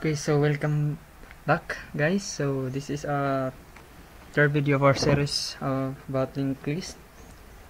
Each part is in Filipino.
Okay, so welcome back, guys. So this is a third video of our series about linked list.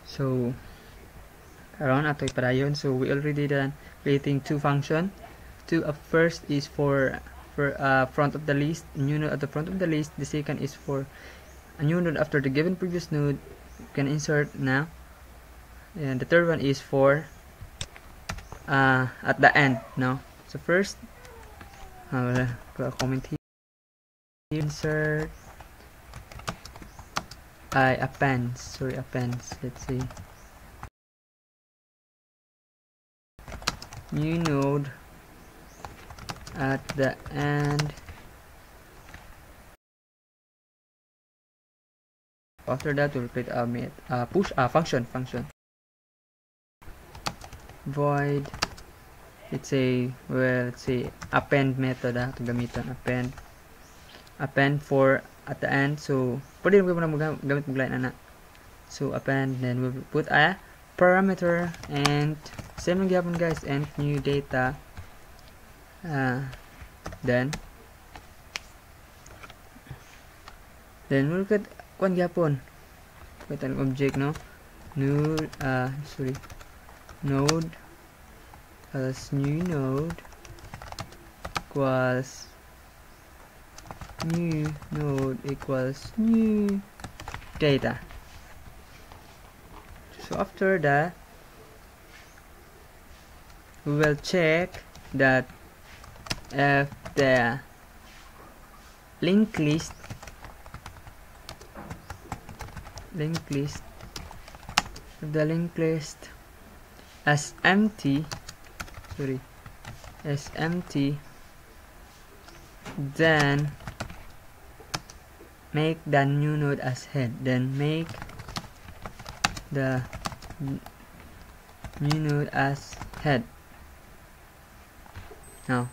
So around atoy padayon. So we already done creating two function. First is for front of the list, new node at the front of the list. The second is for a new node after the given previous node. You can insert now. And the third one is for at the end. No. So first, comment here. Insert appends. Let's see. New node at the end. After that, we'll create a push function. Void. Let's say append method. Ito gamitan append for at the end. So pwede mo na gamit line ana. So append, then we'll put a parameter and same lang gyapon guys, and new data. Then we'll get kung gyapon with an object, no? Node plus new node equals new node equals new data. So after that, we will check that if the linked list as empty, then make the new node as head, then make the new node as head. Now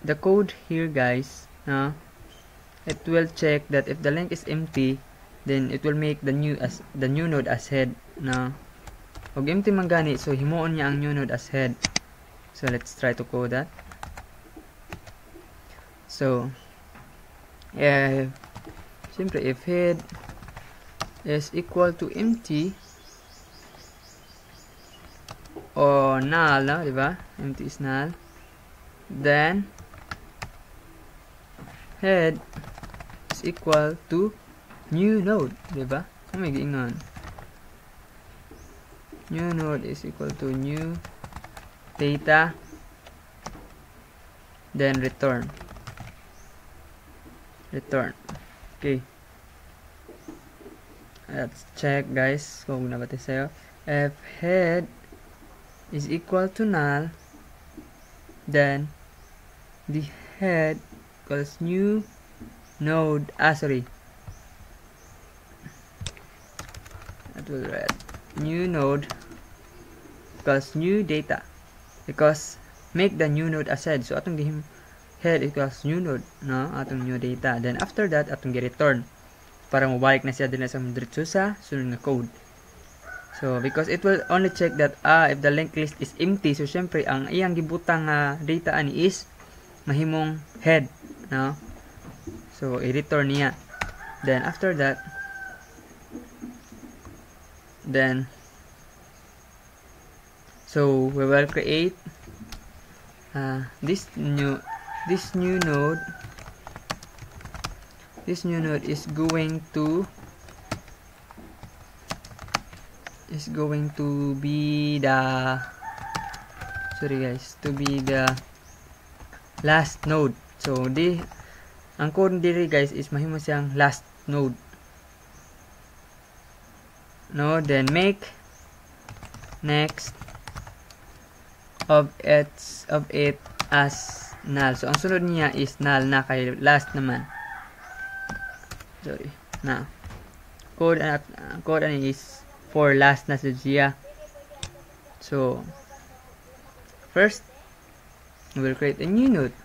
the code here guys, it will check that if the link is empty, then it will make the new node as head. Now og empty man gani, so himuon niya ang new node as head. So let's try to code that. So simply if head is equal to empty or null, no, diba? Empty is null, then head is equal to new node, diba? May giingon. New node is equal to new data, then return. Okay, let's check guys kung nabati sa'yo. If head is equal to null, then the head equals new node, that will read new node equals new data, because make the new node as head. So atong gihim head equals new node, no, atong new data. Then after that atong gi-return para mobalik na siya din sa diretso sa sunod nga code. So because it will only check that if the linked list is empty, so syempre ang iyang gibutang data ani is mahimong head, no? So i-return niya. Then after that, so we will create this new node. This new node is going to be the last node. So ang code diri guys is mahimo siyang last node, no? Then make next of it as null. So ang sunod niya is null na, kay last naman. Code ani is for last na siya. So first we will create a new node.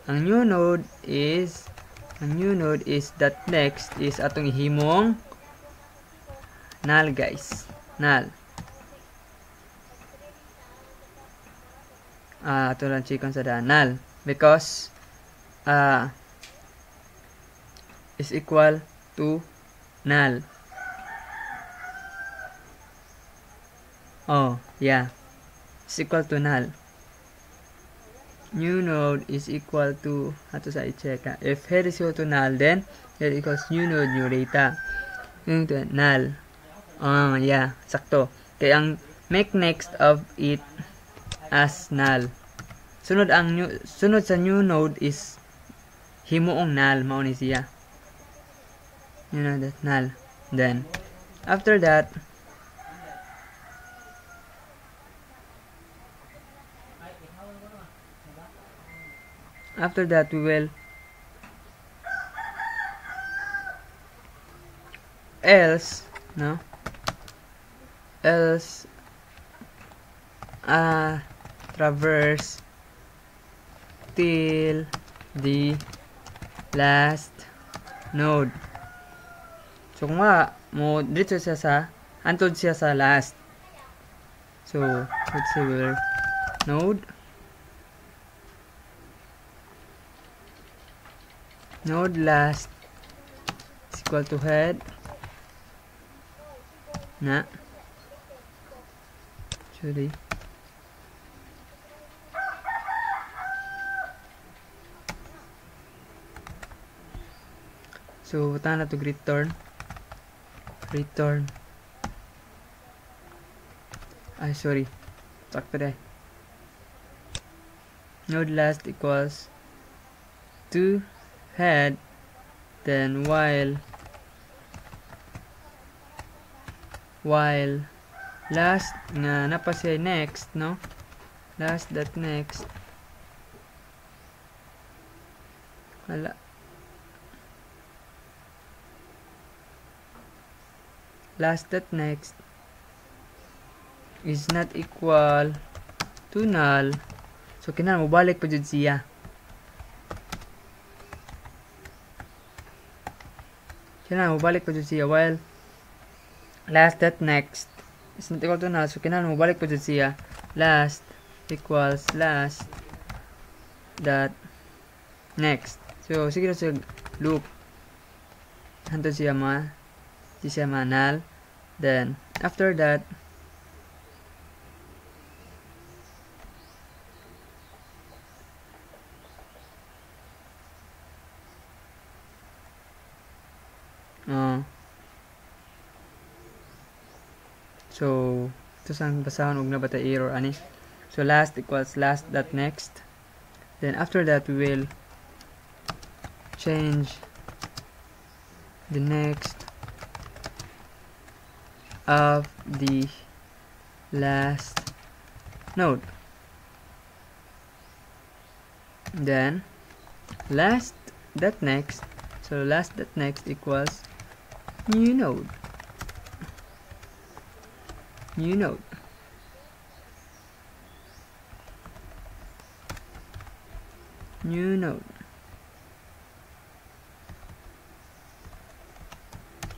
Ang new node is that next is atong ihimong null guys, null. ito lang chikon sa null. because is equal to null. Oh, yeah. Is equal to null. New node is equal to, ato sa i-check ha. If head is equal to null, then head equals new node, new data. Yung to, null. Oh, yeah. Sakto. Kaya ang make next of it as null. Sunod sa new node is himuong null, mao ni siya. You know that null. Then after that we will else traverse till the last node. So kung mo dito siya sa antod siya sa last. So let's say we're node last is equal to head na sorry. So tana to return ay sorry sakto deh. Node last equals to head, then while last nga napa siya next, no? Last dot next. Wala. Last dot next is not equal to null. So kinahanglan mo balik pa jud siya. While last dot next is not equal to null. So kinahanglan mo balik pa jud siya. Last equals last dot next. So sige na siya loop. Hantod siya null. Then after that so ito sang basahon og nabata error ani. So last equals last dot next. Then after that we will change the next of the last node. Then last dot next. So last dot next equals new node.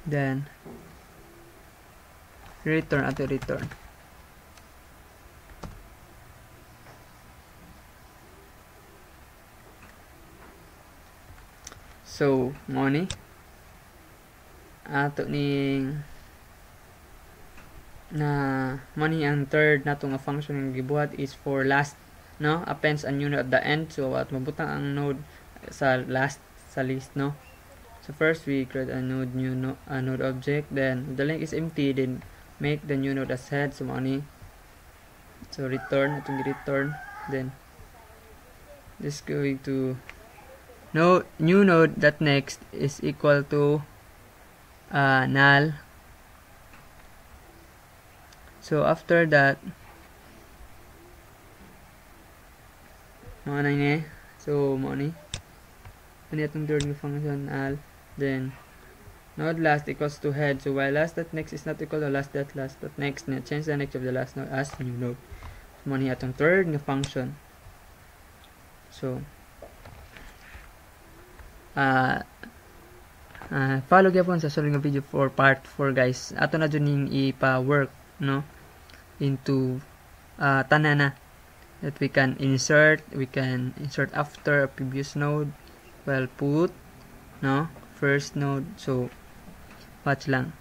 Then return. So money ato ning na money ang third nato nga function nga gibuhat is for last, no? Appends a new node at the end. So at mabutang ang node sa last sa list, no? So first we create a node node object, then the link is empty, then make the new node as head. So money, so return atong return, then this going to new node that next is equal to null. So after that mga ni so mo ni ani atong third nga function null. Then node last equals to head. So while last dot next is not equal to last dot next, na change the next of the last node as new node. So mo ni atong third nga function. So follow gyapon sa sulod nga video for part 4 guys. Ato na jud ning ipa-work, no, into tanana that we can insert after a previous node. Well, put, no, first node. So watch lang.